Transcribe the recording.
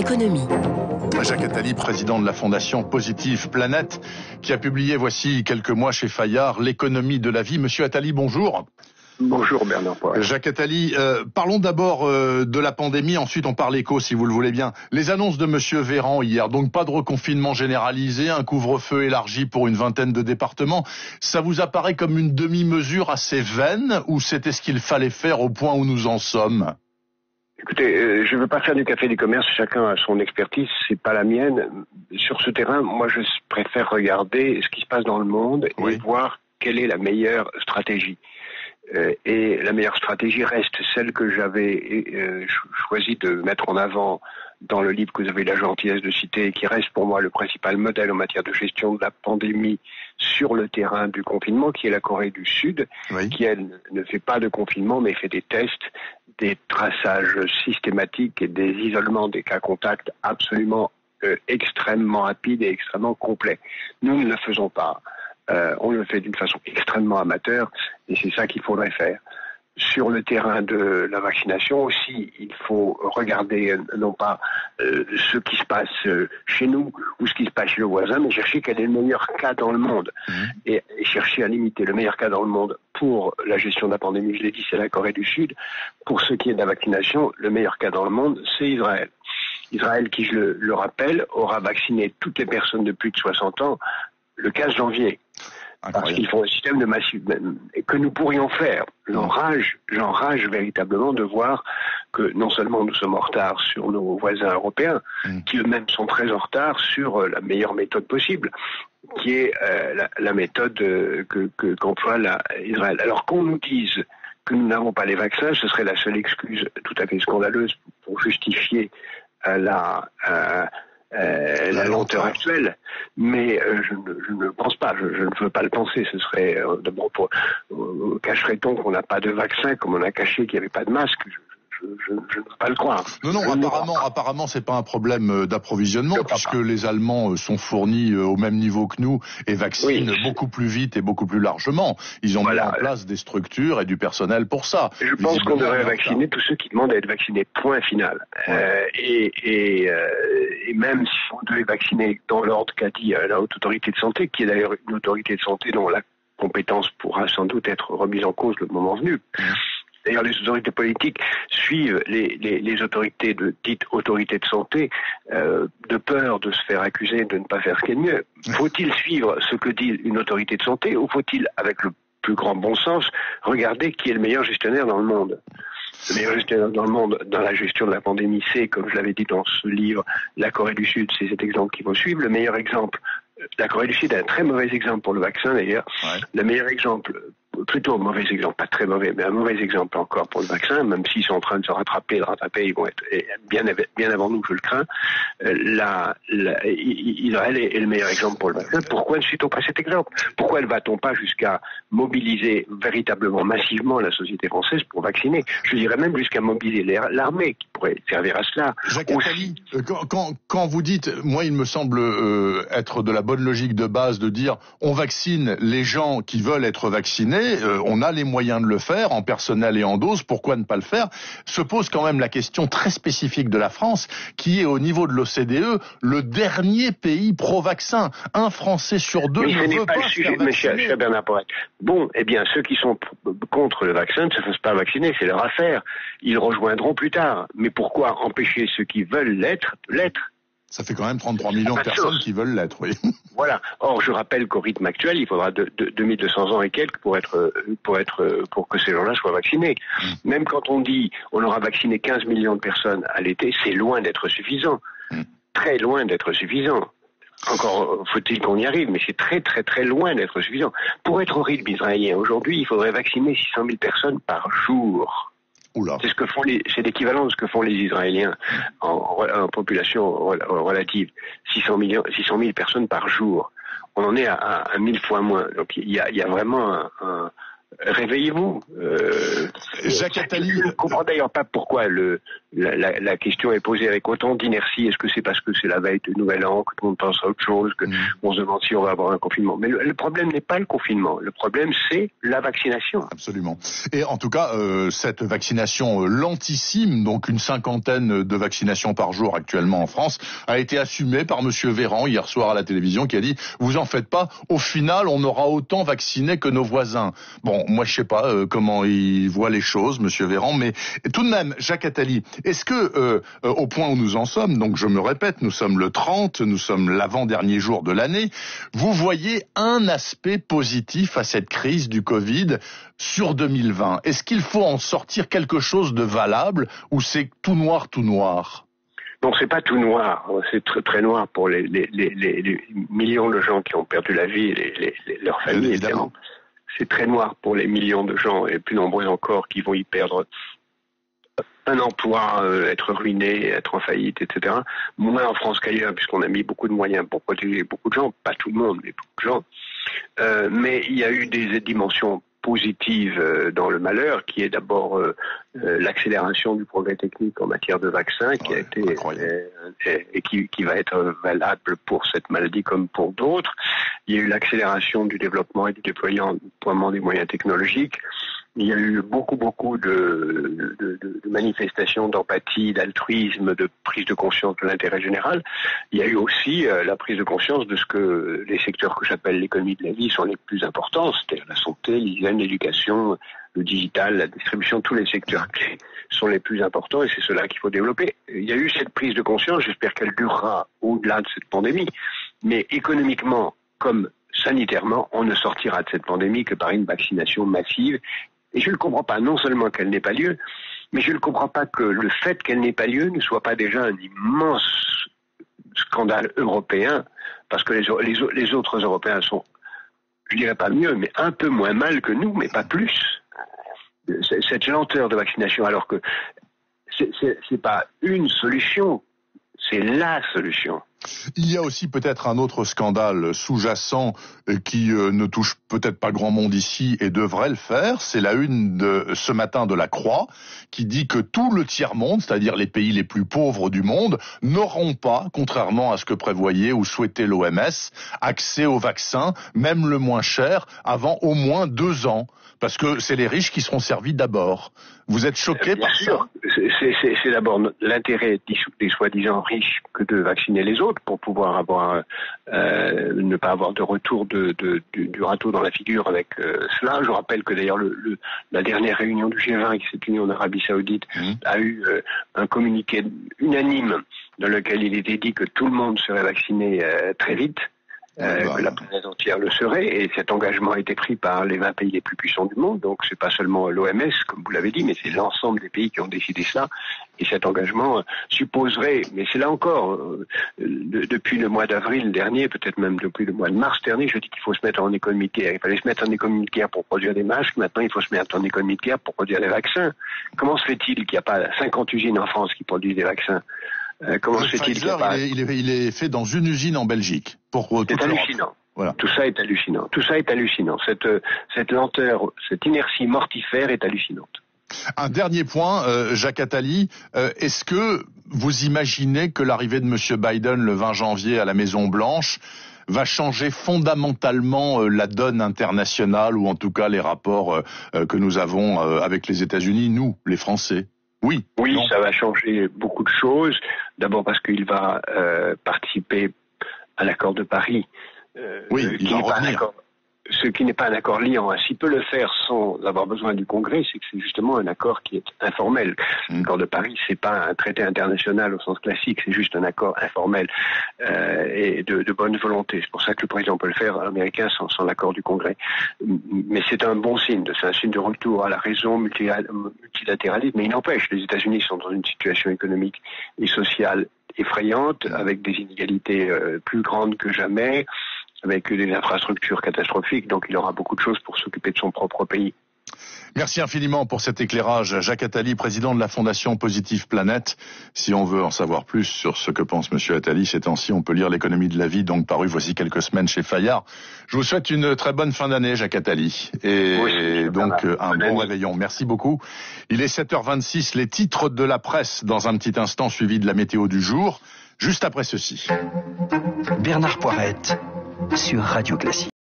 économie. Jacques Attali, président de la fondation Positive Planète, qui a publié voici quelques mois chez Fayard l'économie de la vie. Monsieur Attali, bonjour. Bonjour Bernard Poiré. Jacques Attali, parlons d'abord de la pandémie, ensuite on parle éco si vous le voulez bien. Les annonces de monsieur Véran hier, donc pas de reconfinement généralisé, un couvre-feu élargi pour une vingtaine de départements, ça vous apparaît comme une demi-mesure assez vaine ou c'était ce qu'il fallait faire au point où nous en sommes ? Écoutez, je ne veux pas faire du café du commerce, chacun a son expertise, c'est pas la mienne. Sur ce terrain, moi je préfère regarder ce qui se passe dans le monde et voir quelle est la meilleure stratégie. Et la meilleure stratégie reste celle que j'avais choisi de mettre en avant dans le livre que vous avez la gentillesse de citer, et qui reste pour moi le principal modèle en matière de gestion de la pandémie sur le terrain du confinement, qui est la Corée du Sud, qui elle ne fait pas de confinement mais fait des tests, des traçages systématiques et des isolements des cas contacts absolument extrêmement rapides et extrêmement complets. Nous ne le faisons pas. On le fait d'une façon extrêmement amateur et c'est ça qu'il faudrait faire. Sur le terrain de la vaccination aussi, il faut regarder non pas ce qui se passe chez nous ou ce qui se passe chez le voisin, mais chercher quel est le meilleur cas dans le monde et chercher à limiter le meilleur cas dans le monde pour la gestion de la pandémie. Je l'ai dit, c'est la Corée du Sud. Pour ce qui est de la vaccination, le meilleur cas dans le monde, c'est Israël. Israël, qui, je le rappelle, aura vacciné toutes les personnes de plus de 60 ans le 15 janvier. Incroyable. Parce qu'ils font un système de massif et que nous pourrions faire. J'enrage véritablement de voir que non seulement nous sommes en retard sur nos voisins européens, qui eux-mêmes sont très en retard sur la meilleure méthode possible, qui est la méthode qu'emploie Israël. Alors qu'on nous dise que nous n'avons pas les vaccins, ce serait la seule excuse tout à fait scandaleuse pour justifier la lenteur actuelle, mais je ne le pense pas, je ne veux pas le penser, ce serait d'abord cacherait-on qu'on n'a pas de vaccin comme on a caché qu'il n'y avait pas de masque, je ne veux pas le croire. Non, apparemment c'est pas un problème d'approvisionnement puisque les Allemands sont fournis au même niveau que nous et vaccinent beaucoup plus vite et beaucoup plus largement. Ils ont mis en place des structures et du personnel pour ça. Je pense qu'on devrait vacciner tous ceux qui demandent à être vaccinés, point final. Et même si on devait vacciner dans l'ordre qu'a dit la haute autorité de santé, qui est d'ailleurs une autorité de santé dont la compétence pourra sans doute être remise en cause le moment venu. D'ailleurs, les autorités politiques suivent les autorités dites autorités de santé de peur de se faire accuser de ne pas faire ce qui est mieux. Faut-il suivre ce que dit une autorité de santé ou faut-il, avec le plus grand bon sens, regarder qui est le meilleur gestionnaire dans le monde ? Le meilleur gestionnaire dans le monde, dans la gestion de la pandémie, c'est, comme je l'avais dit dans ce livre, la Corée du Sud, c'est cet exemple qu'il faut suivre. Le meilleur exemple, la Corée du Sud est un très mauvais exemple pour le vaccin d'ailleurs. Le meilleur exemple, plutôt mauvais exemple, pas très mauvais, mais un mauvais exemple encore pour le vaccin, même s'ils sont en train de se rattraper, ils vont être bien avant nous, je le crains. Israël est le meilleur exemple pour le vaccin. Pourquoi ne suit-on pas cet exemple ? Pourquoi ne va-t-on pas jusqu'à mobiliser véritablement, massivement la société française pour vacciner ? Je dirais même jusqu'à mobiliser l'armée qui pourrait servir à cela. Jacques Attali, quand vous dites, moi il me semble être de la bonne logique de base de dire on vaccine les gens qui veulent être vaccinés, on a les moyens de le faire en personnel et en dose, pourquoi ne pas le faire ? Se pose quand même la question très spécifique de la France, qui est au niveau de l'OCDE le dernier pays pro-vaccin. Un Français sur deux ne veut pas se faire vacciner. Cher Bernard Poiré. Bon, eh bien, ceux qui sont contre le vaccin ne se fassent pas vacciner, c'est leur affaire. Ils rejoindront plus tard. Mais pourquoi empêcher ceux qui veulent l'être de l'être ? Ça fait quand même 33 millions de personnes qui veulent l'être, oui. Voilà. Or, je rappelle qu'au rythme actuel, il faudra 2200 ans et quelques pour que ces gens-là soient vaccinés. Même quand on dit on aura vacciné 15 millions de personnes à l'été, c'est loin d'être suffisant. Très loin d'être suffisant. Encore faut-il qu'on y arrive, mais c'est très très très loin d'être suffisant. Pour être au rythme israélien aujourd'hui, il faudrait vacciner 600 000 personnes par jour. C'est ce que font c'est l'équivalent de ce que font les Israéliens en population relative. 600 000 personnes par jour. On en est à 1000 fois moins. Donc il y a vraiment Réveillez-vous. Jacques Attali. Je ne comprends d'ailleurs pas pourquoi la question est posée avec autant d'inertie. Est-ce que c'est parce que c'est la veille de Nouvel An, que tout le monde pense à autre chose, qu'on se demande si on va avoir un confinement? Mais le problème n'est pas le confinement. Le problème, c'est la vaccination. Absolument. Et en tout cas, cette vaccination lentissime, donc une 50aine de vaccinations par jour actuellement en France, a été assumée par Monsieur Véran hier soir à la télévision, qui a dit « Vous en faites pas, au final, on aura autant vacciné que nos voisins ». Bon, moi je sais pas comment il voit les choses, Monsieur Véran, mais tout de même, Jacques Attali, est-ce que au point où nous en sommes, donc je me répète, nous sommes le 30, nous sommes l'avant-dernier jour de l'année, vous voyez un aspect positif à cette crise du Covid sur 2020? Est-ce qu'il faut en sortir quelque chose de valable ou c'est tout noir, tout noir? Non, c'est pas tout noir. C'est très, très noir pour les millions de gens qui ont perdu la vie et leurs familles, évidemment. C'est très noir pour les millions de gens, et plus nombreux encore, qui vont y perdre un emploi, être ruinés, être en faillite, etc. Moins en France qu'ailleurs, puisqu'on a mis beaucoup de moyens pour protéger beaucoup de gens, pas tout le monde, mais beaucoup de gens. Mais il y a eu des dimensions positives dans le malheur, qui est d'abord l'accélération du progrès technique en matière de vaccins, qui a été et qui va être valable pour cette maladie comme pour d'autres. Il y a eu l'accélération du développement et du déploiement des moyens technologiques. Il y a eu beaucoup de manifestations d'empathie, d'altruisme, de prise de conscience de l'intérêt général. Il y a eu aussi la prise de conscience de ce que les secteurs que j'appelle l'économie de la vie sont les plus importants, c'est-à-dire la santé, l'hygiène, l'éducation, le digital, la distribution, tous les secteurs clés sont les plus importants et c'est cela qu'il faut développer. Il y a eu cette prise de conscience, j'espère qu'elle durera au-delà de cette pandémie, mais économiquement comme sanitairement, on ne sortira de cette pandémie que par une vaccination massive. Et je ne comprends pas, non seulement qu'elle n'ait pas lieu, mais je ne comprends pas que le fait qu'elle n'ait pas lieu ne soit pas déjà un immense scandale européen, parce que les autres Européens sont, je dirais pas mieux, mais un peu moins mal que nous, mais pas plus. Cette lenteur de vaccination, alors que c'est pas une solution, c'est la solution. Il y a aussi peut-être un autre scandale sous-jacent qui ne touche peut-être pas grand monde ici et devrait le faire. C'est la une de ce matin de La Croix qui dit que tout le tiers-monde, c'est-à-dire les pays les plus pauvres du monde, n'auront pas, contrairement à ce que prévoyait ou souhaitait l'OMS, accès au vaccin, même le moins cher, avant au moins 2 ans. Parce que c'est les riches qui seront servis d'abord. Vous êtes choqué par ça? C'est d'abord l'intérêt des soi-disant riches que de vacciner les autres pour pouvoir avoir ne pas avoir de retour du râteau dans la figure avec cela. Je rappelle que d'ailleurs la dernière réunion du G20 qui s'est tenue en Arabie Saoudite a eu un communiqué unanime dans lequel il était dit que tout le monde serait vacciné très vite. Que la planète entière le serait, et cet engagement a été pris par les 20 pays les plus puissants du monde, donc c'est pas seulement l'OMS, comme vous l'avez dit, mais c'est l'ensemble des pays qui ont décidé cela, et cet engagement supposerait, mais c'est là encore, depuis le mois d'avril dernier, peut-être même depuis le mois de mars dernier, je dis qu'il faut se mettre en économie de guerre. Il fallait se mettre en économie de guerre pour produire des masques, maintenant il faut se mettre en économie de guerre pour produire des vaccins. Comment se fait-il qu'il n'y a pas 50 usines en France qui produisent des vaccins? Comment se fait-il qu'il n'y a pas... il est fait dans une usine en Belgique. C'est hallucinant. Voilà. Tout ça est hallucinant. Tout ça est hallucinant. Cette lenteur, cette inertie mortifère est hallucinante. Un dernier point, Jacques Attali, est-ce que vous imaginez que l'arrivée de Monsieur Biden le 20 janvier à la Maison-Blanche va changer fondamentalement la donne internationale, ou en tout cas les rapports que nous avons avec les États-Unis, nous, les Français? Oui. Oui, ça va changer beaucoup de choses. D'abord parce qu'il va participer à l'accord de Paris. Oui, il va revenir. Ce qui n'est pas un accord liant. S'il peut le faire sans avoir besoin du Congrès, c'est que c'est justement un accord qui est informel. L'accord de Paris, c'est pas un traité international au sens classique, c'est juste un accord informel et de bonne volonté. C'est pour ça que le président peut le faire américain sans l'accord du Congrès. Mais c'est un bon signe. C'est un signe de retour à la raison multilatéralisme. Mais il n'empêche, les États-Unis sont dans une situation économique et sociale effrayante, avec des inégalités plus grandes que jamais, avec des infrastructures catastrophiques, donc il aura beaucoup de choses pour s'occuper de son propre pays. Merci infiniment pour cet éclairage. Jacques Attali, président de la Fondation Positive Planète. Si on veut en savoir plus sur ce que pense Monsieur Attali, ces temps-ci, on peut lire L'économie de la vie, donc paru voici quelques semaines chez Fayard. Je vous souhaite une très bonne fin d'année, Jacques Attali. Et donc, un bon réveillon. Merci beaucoup. Il est 7h26, les titres de la presse dans un petit instant, suivi de la météo du jour, juste après ceci. Bernard Poirette sur Radio Classique.